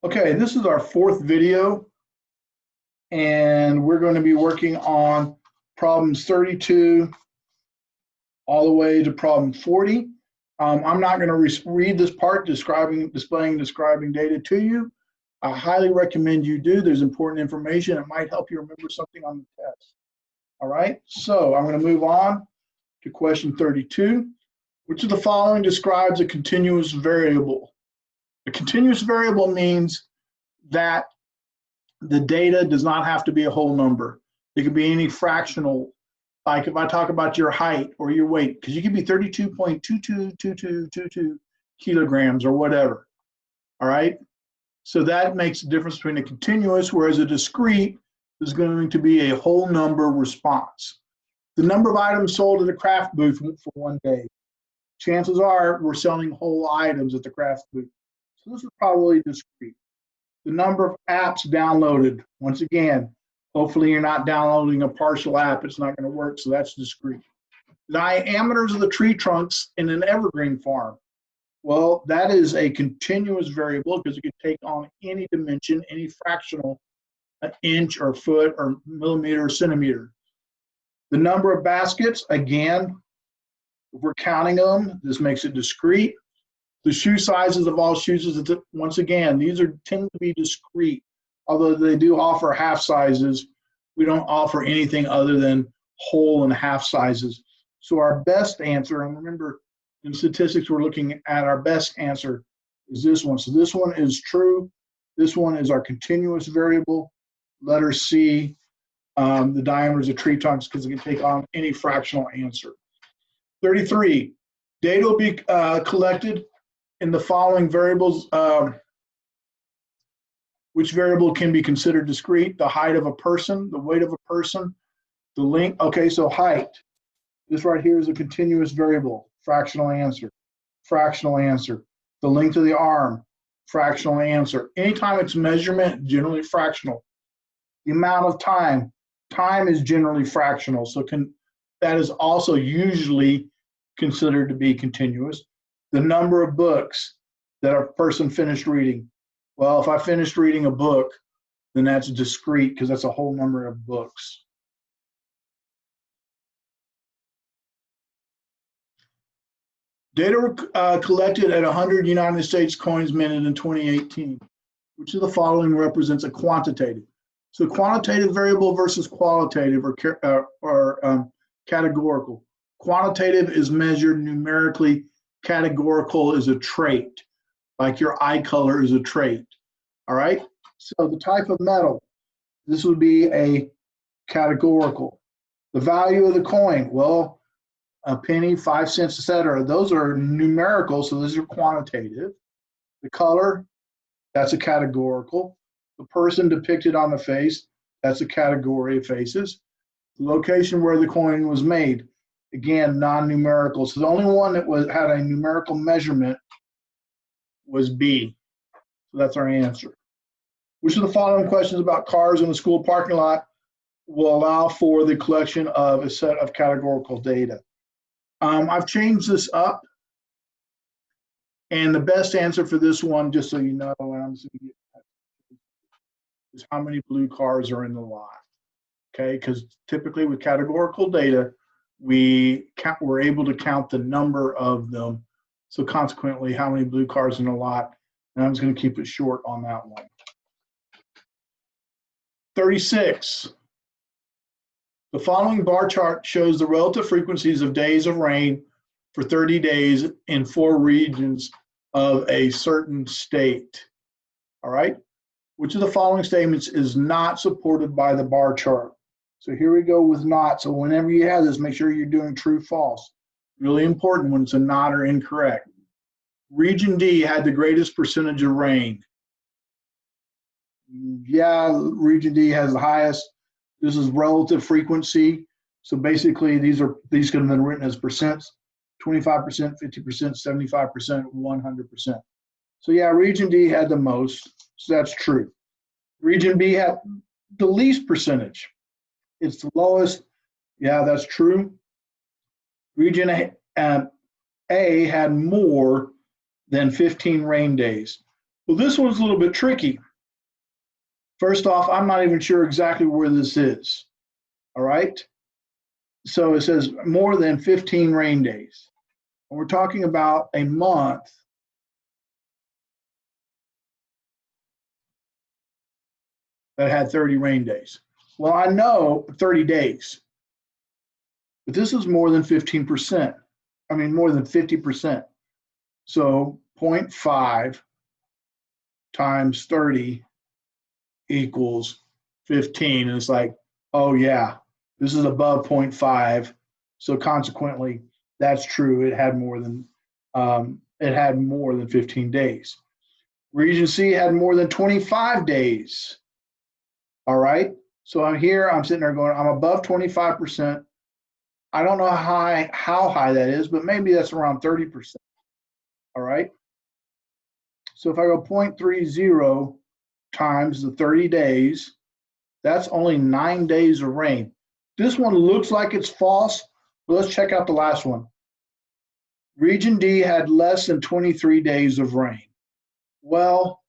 Okay, this is our fourth video, and we're going to be working on problems 32 all the way to problem 40. I'm not going to read this part displaying data to you. I highly recommend you do. There's important information. It might help you remember something on the test. All right, so I'm going to move on to question 32. Which of the following describes a continuous variable? A continuous variable means that the data does not have to be a whole number. It could be any fractional, like if I talk about your height or your weight, because you could be 32.222222 kilograms or whatever, all right? So that makes a difference between a continuous, whereas a discrete is going to be a whole number response. The number of items sold at a craft booth for one day. Chances are we're selling whole items at the craft booth. So this is probably discrete. The number of apps downloaded. Once again, hopefully you're not downloading a partial app. It's not going to work, so that's discrete. Diameters of the tree trunks in an evergreen farm. Well, that is a continuous variable because it can take on any dimension, any fractional, an inch or foot or millimeter or centimeter. The number of baskets, again, if we're counting them, this makes it discrete. The shoe sizes of all shoes, once again, these tend to be discrete. Although they do offer half sizes, we don't offer anything other than whole and half sizes. So our best answer, and remember in statistics we're looking at our best answer, is this one. So this one is true. This one is our continuous variable. Letter C, the diameters of tree trunks, because it can take on any fractional answer. 33, data will be collected in the following variables. Which variable can be considered discrete? The height of a person, the weight of a person, the length. Okay, so height. This right here is a continuous variable, fractional answer, fractional answer. The length of the arm, fractional answer. Anytime it's measurement, generally fractional. The amount of time, time is generally fractional, so that is also usually considered to be continuous. The number of books that a person finished reading. Well, if I finished reading a book, then that's discrete because that's a whole number of books. Data were collected at 100 United States coins minted in 2018. Which of the following represents a quantitative? So quantitative variable versus qualitative or categorical. Quantitative is measured numerically. Categorical is a trait, like your eye color is a trait. All right, so the type of metal, this would be a categorical. The value of the coin, well, a penny, 5 cents, etc. Those are numerical, so those are quantitative. The color, that's a categorical. The person depicted on the face, that's a category of faces. The location where the coin was made, again, non-numerical. So the only one that had a numerical measurement was B. So that's our answer. Which of the following questions about cars in a school parking lot will allow for the collection of a set of categorical data? I've changed this up. And the best answer for this one, just so you know, and I'm just going to get, is how many blue cars are in the lot. Okay, because typically with categorical data, we're able to count the number of them. So consequently, how many blue cars in a lot, and I'm just going to keep it short on that one. 36. The following bar chart shows the relative frequencies of days of rain for 30 days in 4 regions of a certain state. All right, which of the following statements is not supported by the bar chart? So here we go with not. So whenever you have this, make sure you're doing true, false. Really important when it's a not or incorrect. Region D had the greatest percentage of rain. Yeah, region D has the highest. This is relative frequency. So basically these could have been written as percents, 25%, 50%, 75%, 100%. So yeah, region D had the most, so that's true. Region B had the least percentage. It's the lowest. Yeah, that's true. Region A had more than 15 rain days. Well, this one's a little bit tricky. First off, I'm not even sure exactly where this is. All right. So it says more than 15 rain days. And we're talking about a month that had 30 rain days. Well, I know 30 days, but this is more than 15%. I mean, more than 50%. So 0.5 times 30 equals 15. And it's like, oh yeah, this is above 0.5. So consequently, that's true. It had more than 15 days. Region C had more than 25 days. All right. So I'm here, I'm sitting there going, I'm above 25%. I don't know how high that is, but maybe that's around 30%. All right. So if I go 0.30 times the 30 days, that's only 9 days of rain. This one looks like it's false, but let's check out the last one. Region D had less than 23 days of rain. Well,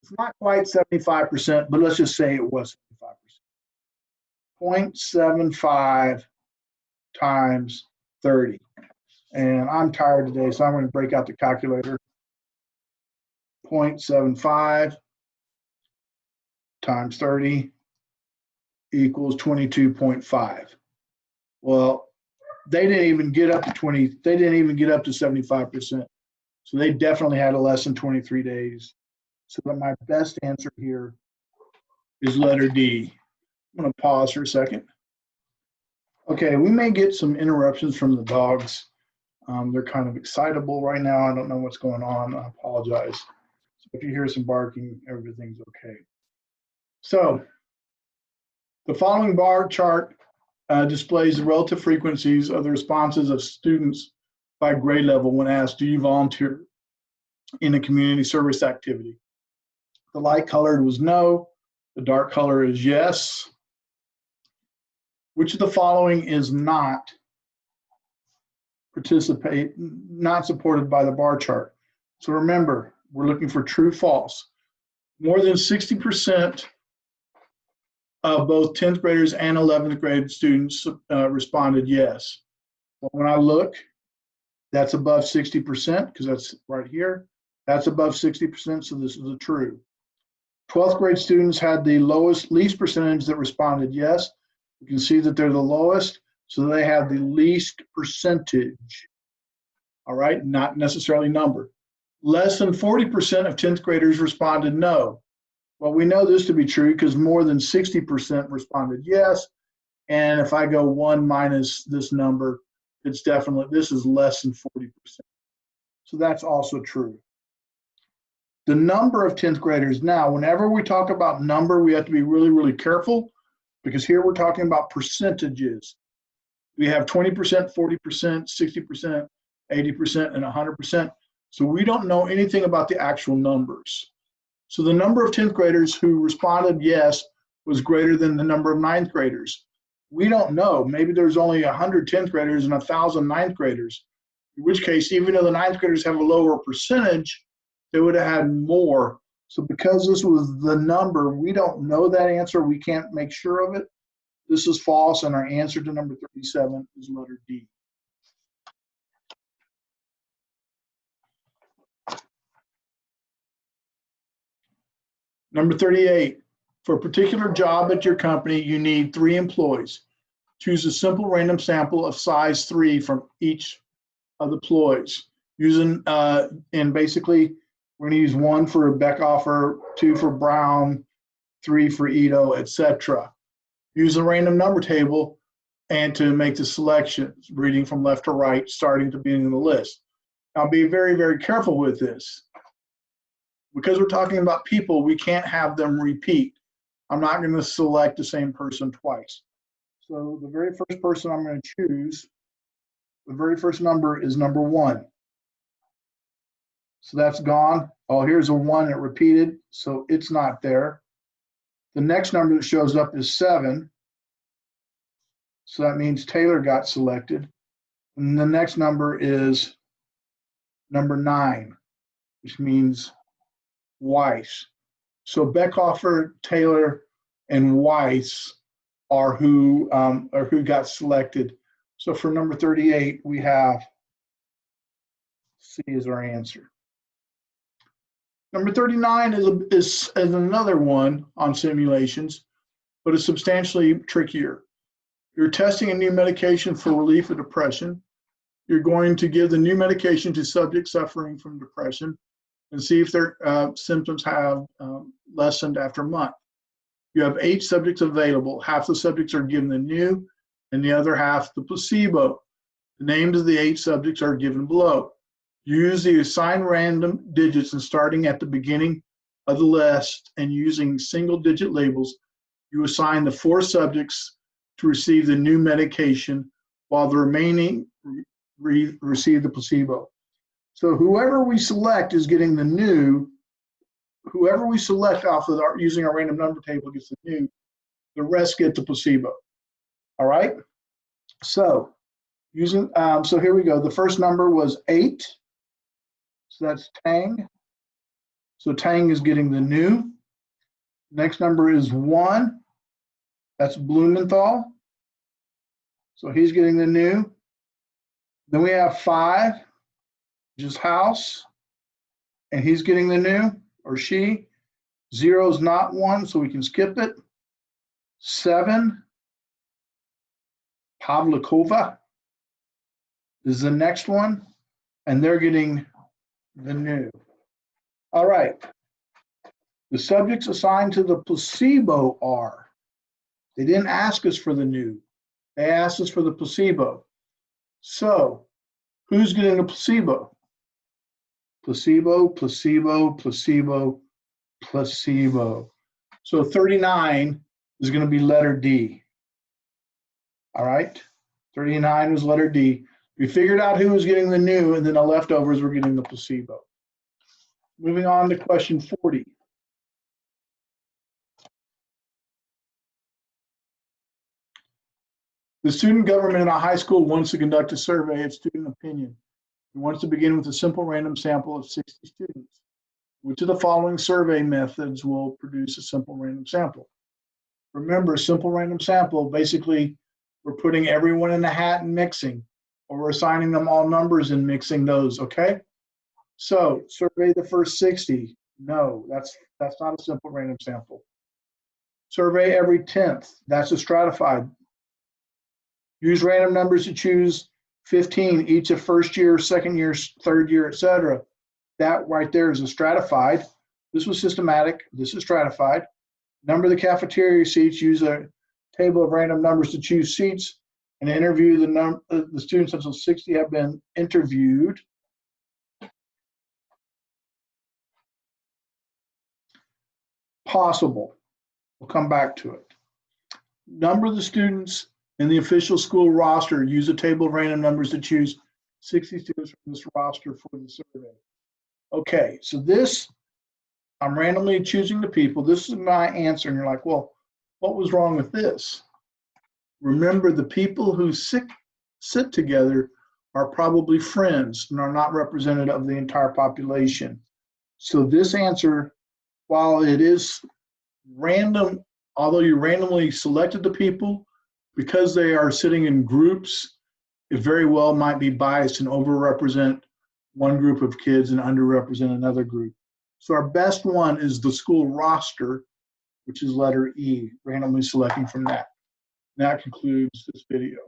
it's not quite 75%, but let's just say it was 75%. 0.75 times 30. And I'm tired today, so I'm going to break out the calculator. 0.75 times 30 equals 22.5. Well, they didn't even get up to 75%. So they definitely had a less than 23 days. So my best answer here is letter D. I'm going to pause for a second. Okay, we may get some interruptions from the dogs. They're kind of excitable right now. I don't know what's going on. I apologize. So if you hear some barking, everything's okay. So the following bar chart displays the relative frequencies of the responses of students by grade level when asked, do you volunteer in a community service activity? The light colored was no. The dark color is yes. Which of the following is not supported by the bar chart? So remember, we're looking for true, false. More than 60% of both 10th graders and 11th grade students responded yes. Well, when I look, that's above 60% because that's right here. That's above 60%, so this is a true. 12th grade students had the least percentage that responded yes. You can see that they're the lowest, so they have the least percentage. All right, not necessarily number. Less than 40% of 10th graders responded no. Well, we know this to be true because more than 60% responded yes. And if I go 1 minus this number, it's definitely, this is less than 40%. So that's also true. The number of 10th graders. Now, whenever we talk about number, we have to be really, really careful because here we're talking about percentages. We have 20%, 40%, 60%, 80%, and 100%. So we don't know anything about the actual numbers. So the number of 10th graders who responded yes was greater than the number of 9th graders. We don't know. Maybe there's only 100 10th graders and 1,000 9th graders, in which case, even though the 9th graders have a lower percentage, they would have had more. So because this was the number, we don't know that answer. We can't make sure of it. This is false, and our answer to number 37 is letter D. Number 38, for a particular job at your company, you need 3 employees. Choose a simple random sample of size 3 from each of the employees. And basically, we're going to use 1 for Beckoffer, 2 for Brown, 3 for Ito, etc. Use a random number table and to make the selections, reading from left to right, starting at the beginning of the list. Now, be very, very careful with this. Because we're talking about people, we can't have them repeat. I'm not going to select the same person twice. So the very first person I'm going to choose, the very first number is number 1. So that's gone. Oh, here's a 1 that repeated, so it's not there. The next number that shows up is 7. So that means Taylor got selected. And the next number is number 9, which means Weiss. So Beckhofer, Taylor, and Weiss are who got selected. So for number 38, we have C as our answer. Number 39 is another one on simulations, but it's substantially trickier. You're testing a new medication for relief of depression. You're going to give the new medication to subjects suffering from depression and see if their symptoms have lessened after a month. You have 8 subjects available. Half the subjects are given the new and the other half the placebo. The names of the 8 subjects are given below. Use the assigned random digits and starting at the beginning of the list and using single-digit labels, you assign the 4 subjects to receive the new medication while the remaining receive the placebo. So whoever we select is getting the new. Whoever we select off of using our random number table gets the new. The rest get the placebo. All right. So so here we go. The first number was 8. So that's Tang. So Tang is getting the new. Next number is 1. That's Blumenthal. So he's getting the new. Then we have 5, which is House, and he's getting the new, or she. 0 is not 1, so we can skip it. 7, Pavlikova is the next one, and they're getting the new. All right. The subjects assigned to the placebo are, they didn't ask us for the new. They asked us for the placebo. So who's getting the placebo? Placebo, placebo, placebo, placebo. So 39 is going to be letter D. All right. 39 was letter D. We figured out who was getting the new, and then the leftovers were getting the placebo. Moving on to question 40. The student government in a high school wants to conduct a survey of student opinion. It wants to begin with a simple random sample of 60 students. Which of the following survey methods will produce a simple random sample? Remember, simple random sample, basically, we're putting everyone in a hat and mixing, or we're assigning them all numbers and mixing those, okay? So, survey the first 60. No, that's not a simple random sample. Survey every 10th. That's a stratified. Use random numbers to choose 15, each of first year, second year, third year, etc. That right there is a stratified. This was systematic. This is stratified. Number the cafeteria seats. Use a table of random numbers to choose seats and interview the students until 60 have been interviewed. Possible. We'll come back to it. Number the students in the official school roster. Use a table of random numbers to choose 60 students from this roster for the survey. Okay, so this, I'm randomly choosing the people. This is my answer. And you're like, well, what was wrong with this? Remember, the people who sit together are probably friends and are not representative of the entire population. So this answer, while it is random, although you randomly selected the people, because they are sitting in groups, it very well might be biased and overrepresent one group of kids and underrepresent another group. So our best one is the school roster, which is letter E, randomly selecting from that. And that concludes this video.